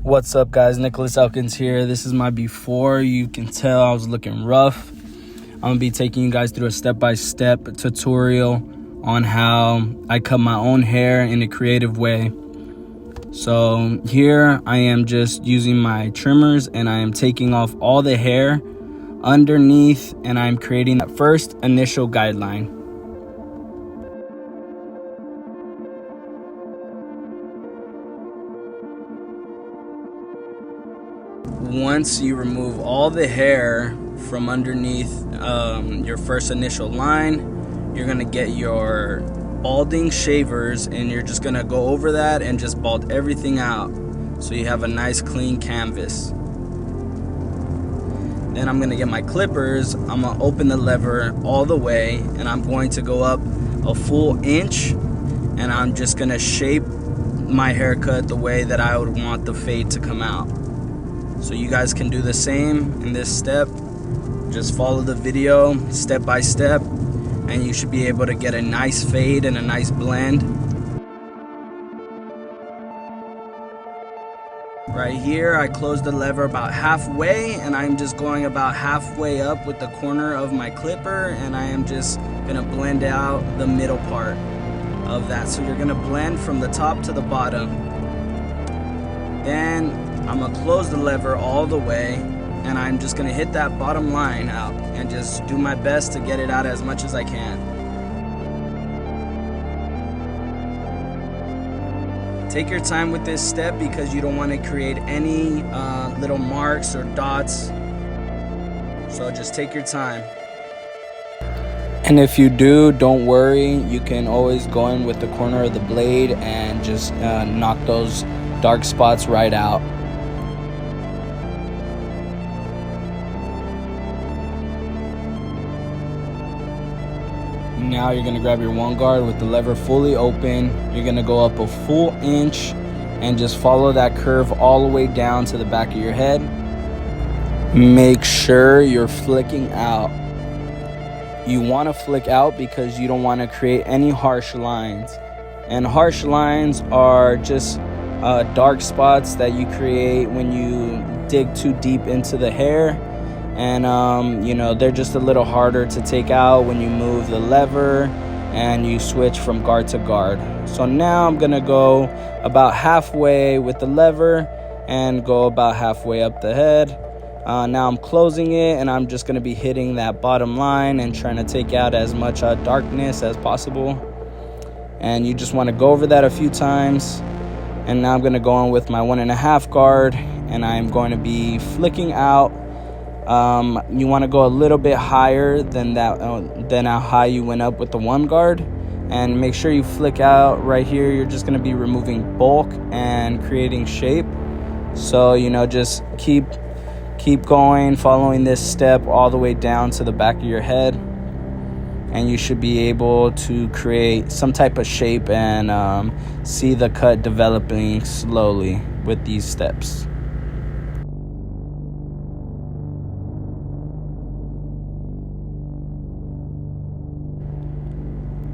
What's up, guys? Nicholas Elkins here. This is my before. You can tell I was looking rough. I'm gonna be taking you guys through a step-by-step tutorial on how I cut my own hair in a creative way. So here I am just using my trimmers and I am taking off all the hair underneath, and I'm creating that first initial guideline. Once you remove all the hair from underneath your first initial line, you're gonna get your balding shavers and you're just gonna go over that and just bald everything out so you have a nice clean canvas. Then I'm gonna get my clippers. I'm gonna open the lever all the way and I'm going to go up a full inch, and I'm just gonna shape my haircut the way that I would want the fade to come out. So you guys can do the same in this step. Just follow the video step by step and you should be able to get a nice fade and a nice blend. Right here I closed the lever about halfway and I'm just going about halfway up with the corner of my clipper, and I am just gonna blend out the middle part of that. So you're gonna blend from the top to the bottom. Then I'm gonna close the lever all the way and I'm just gonna hit that bottom line out and just do my best to get it out as much as I can. Take your time with this step because you don't want to create any little marks or dots. So just take your time. And if you do, don't worry. You can always go in with the corner of the blade and just knock those dark spots right out. Now you're gonna grab your one guard with the lever fully open. You're gonna go up a full inch and just follow that curve all the way down to the back of your head. Make sure you're flicking out. You wanna flick out because you don't wanna create any harsh lines. And harsh lines are just dark spots that you create when you dig too deep into the hair. And you know, they're just a little harder to take out when you move the lever and you switch from guard to guard. So now I'm gonna go about halfway with the lever and go about halfway up the head. Now I'm closing it and I'm just gonna be hitting that bottom line and trying to take out as much darkness as possible. And you just wanna go over that a few times. And now I'm gonna go in with my 1.5 guard and I'm going to be flicking out. You want to go a little bit higher than that, than how high you went up with the one guard, and make sure you flick out right here. You're just going to be removing bulk and creating shape. So, you know, just keep going, following this step all the way down to the back of your head, and you should be able to create some type of shape and see the cut developing slowly with these steps.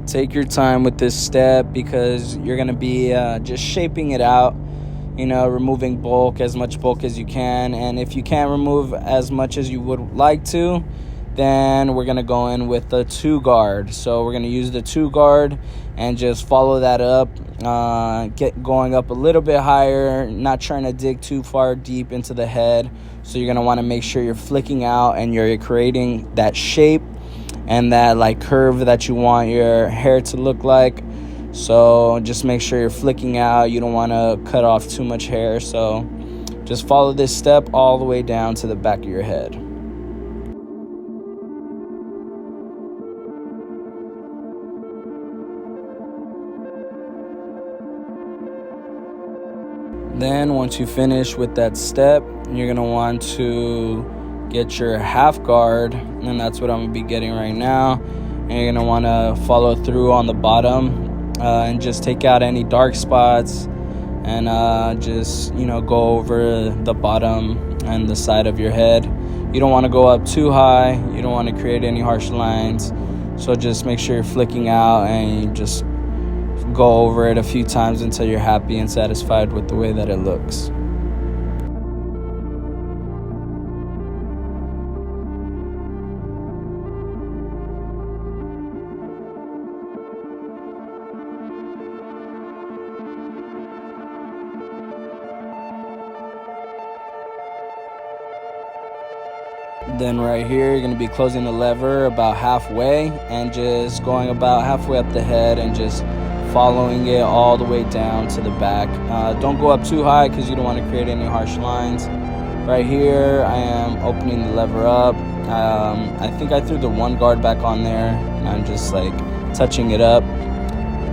Take your time with this step because you're going to be just shaping it out, you know, removing bulk, as much bulk as you can. And if you can't remove as much as you would like to, then we're going to go in with the 2 guard. So we're going to use the 2 guard and just follow that up, going up a little bit higher, not trying to dig too far deep into the head. So you're going to want to make sure you're flicking out and you're creating that shape and that like curve that you want your hair to look like. So just make sure you're flicking out. You don't want to cut off too much hair. So just follow this step all the way down to the back of your head. Then once you finish with that step, you're going to want to get your half guard, and that's what I'm gonna be getting right now. And you're gonna want to follow through on the bottom and just take out any dark spots and just, you know, go over the bottom and the side of your head. You don't want to go up too high. You don't want to create any harsh lines. So just make sure you're flicking out and you just go over it a few times until you're happy and satisfied with the way that it looks. Then right here, you're going to be closing the lever about halfway and just going about halfway up the head and just following it all the way down to the back. Don't go up too high because you don't want to create any harsh lines. Right here, I am opening the lever up. I think I threw the one guard back on there, and I'm just like touching it up.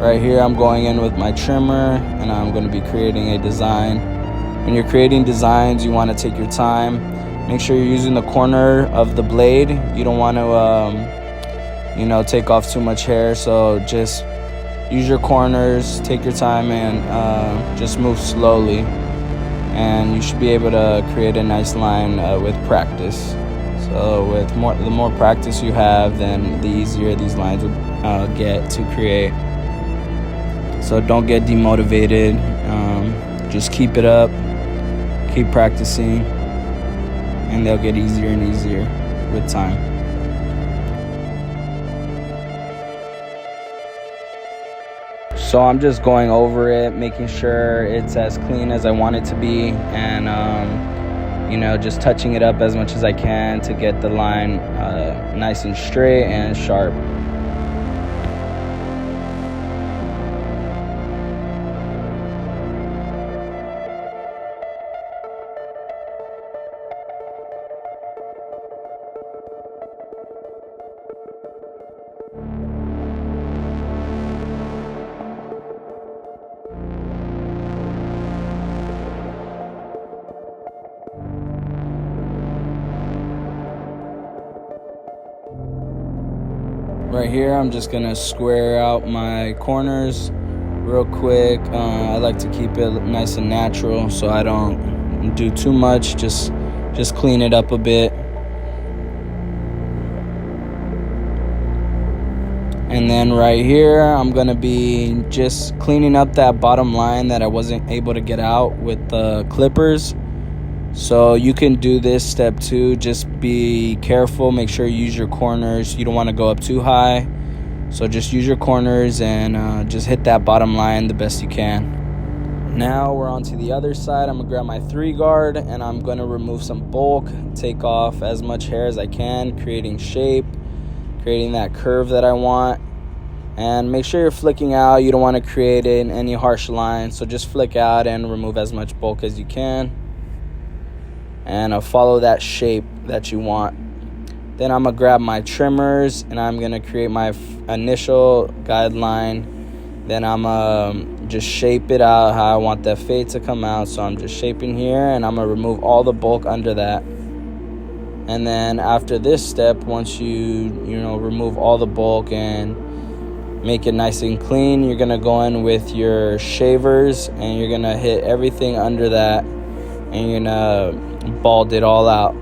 Right here, I'm going in with my trimmer, and I'm going to be creating a design. When you're creating designs, you want to take your time. Make sure you're using the corner of the blade. You don't want to, take off too much hair. So just use your corners, take your time, and just move slowly. And you should be able to create a nice line with practice. So with the more practice you have, then the easier these lines would get to create. So don't get demotivated. Just keep it up, keep practicing, and they'll get easier and easier with time. So I'm just going over it, making sure it's as clean as I want it to be, and just touching it up as much as I can to get the line nice and straight and sharp. Right here, I'm just gonna square out my corners real quick. I like to keep it nice and natural, so I don't do too much. Just clean it up a bit. And then right here, I'm gonna be just cleaning up that bottom line that I wasn't able to get out with the clippers. So you can do this step too. Just be careful. Make sure you use your corners. You don't want to go up too high. So just use your corners and just hit that bottom line the best you can. Now we're on to the other side. I'm going to grab my 3 guard and I'm going to remove some bulk. Take off as much hair as I can, creating shape, creating that curve that I want. And make sure you're flicking out. You don't want to create any harsh lines. So just flick out and remove as much bulk as you can. And follow that shape that you want. Then I'm gonna grab my trimmers and I'm gonna create my initial guideline. Then I'm just shape it out how I want that fade to come out. So I'm just shaping here and I'm gonna remove all the bulk under that. And then after this step, once you remove all the bulk and make it nice and clean, you're gonna go in with your shavers and you're gonna hit everything under that and you're gonna bald it all out.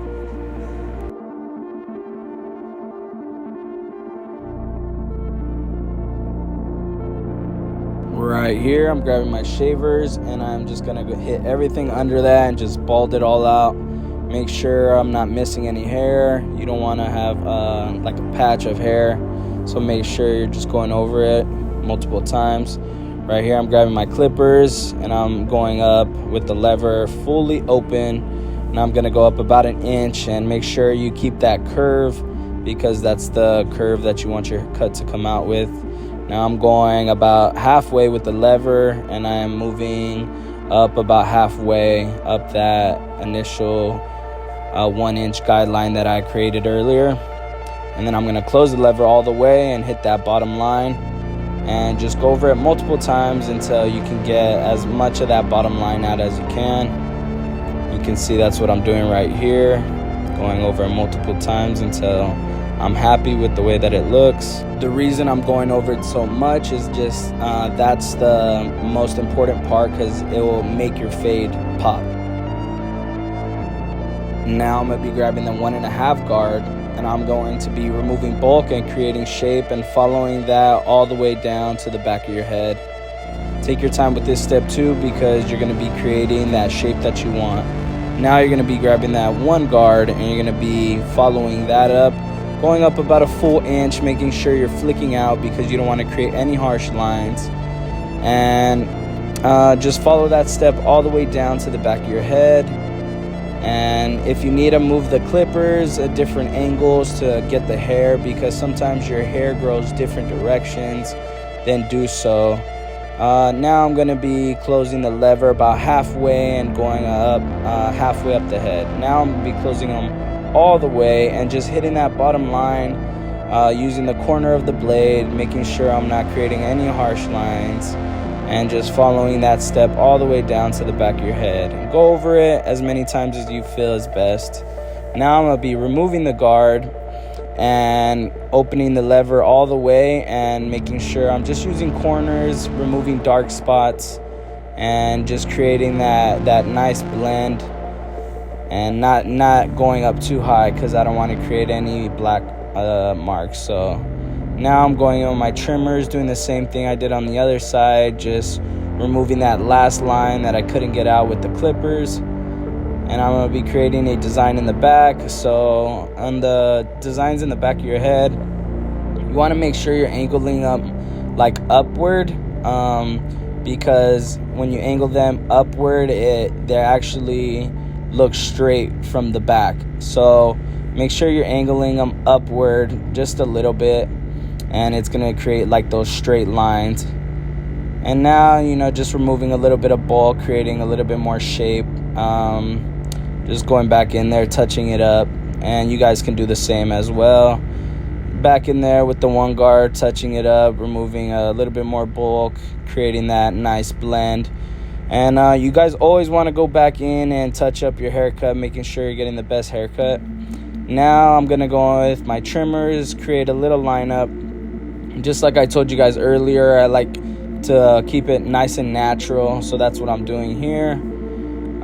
Right here, I'm grabbing my shavers and I'm just gonna hit everything under that and just bald it all out. Make sure I'm not missing any hair. You don't want to have like a patch of hair, so make sure you're just going over it multiple times. Right here, I'm grabbing my clippers and I'm going up with the lever fully open. And I'm going to go up about 1 inch and make sure you keep that curve because that's the curve that you want your cut to come out with. Now I'm going about halfway with the lever and I'm moving up about halfway up that initial 1 inch guideline that I created earlier. And then I'm going to close the lever all the way and hit that bottom line and just go over it multiple times until you can get as much of that bottom line out as you can. You can see that's what I'm doing right here, going over it multiple times until I'm happy with the way that it looks. The reason I'm going over it so much is just that's the most important part because it will make your fade pop. Now I'm going to be grabbing the 1.5 guard and I'm going to be removing bulk and creating shape and following that all the way down to the back of your head. Take your time with this step too because you're going to be creating that shape that you want. Now you're going to be grabbing that 1 guard and you're going to be following that up, going up about 1 inch, making sure you're flicking out because you don't want to create any harsh lines. And just follow that step all the way down to the back of your head. And if you need to move the clippers at different angles to get the hair, because sometimes your hair grows different directions, then do so. Now I'm going to be closing the lever about halfway and going up halfway up the head. Now I'm going to be closing them all the way and just hitting that bottom line using the corner of the blade, making sure I'm not creating any harsh lines, and just following that step all the way down to the back of your head. And go over it as many times as you feel is best. Now I'm going to be removing the guard and opening the lever all the way and making sure I'm just using corners, removing dark spots, and just creating that nice blend, and not going up too high because I don't want to create any black marks. So now I'm going on my trimmers, doing the same thing I did on the other side, just removing that last line that I couldn't get out with the clippers. And I'm going to be creating a design in the back. So on the designs in the back of your head, you want to make sure you're angling them like upward, because when you angle them upward, they actually look straight from the back. So make sure you're angling them upward just a little bit, and it's going to create like those straight lines. And now, just removing a little bit of bulk, creating a little bit more shape, just going back in there, touching it up. And you guys can do the same as well. Back in there with the one guard, touching it up, removing a little bit more bulk, creating that nice blend. And you guys always want to go back in and touch up your haircut, making sure you're getting the best haircut. Now I'm going to go with my trimmers, create a little lineup. Just like I told you guys earlier, I like to keep it nice and natural, so that's what I'm doing here.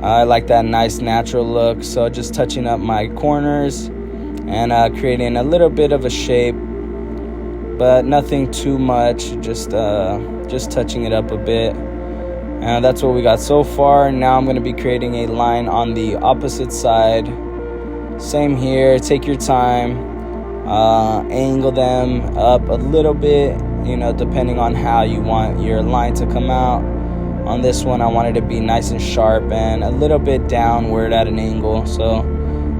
I like that nice natural look, so just touching up my corners and creating a little bit of a shape, but nothing too much, just touching it up a bit. And that's what we got so far. Now I'm going to be creating a line on the opposite side. Same here, take your time, angle them up a little bit, depending on how you want your line to come out. On this one, I want it to be nice and sharp and a little bit downward at an angle. So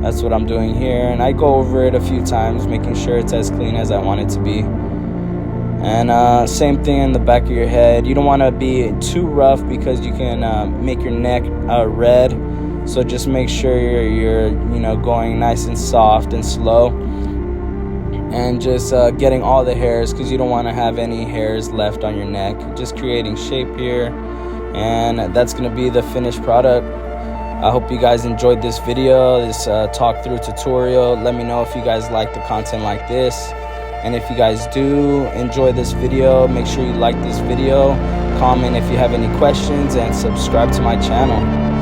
that's what I'm doing here. And I go over it a few times, making sure it's as clean as I want it to be. And same thing in the back of your head. You don't want to be too rough because you can make your neck red. So just make sure you're going nice and soft and slow. And just getting all the hairs, because you don't want to have any hairs left on your neck. Just creating shape here. And that's going to be the finished product. I hope you guys enjoyed this video, this talk through tutorial. Let me know if you guys like the content like this. And if you guys do enjoy this video, make sure you like this video, comment if you have any questions, and subscribe to my channel.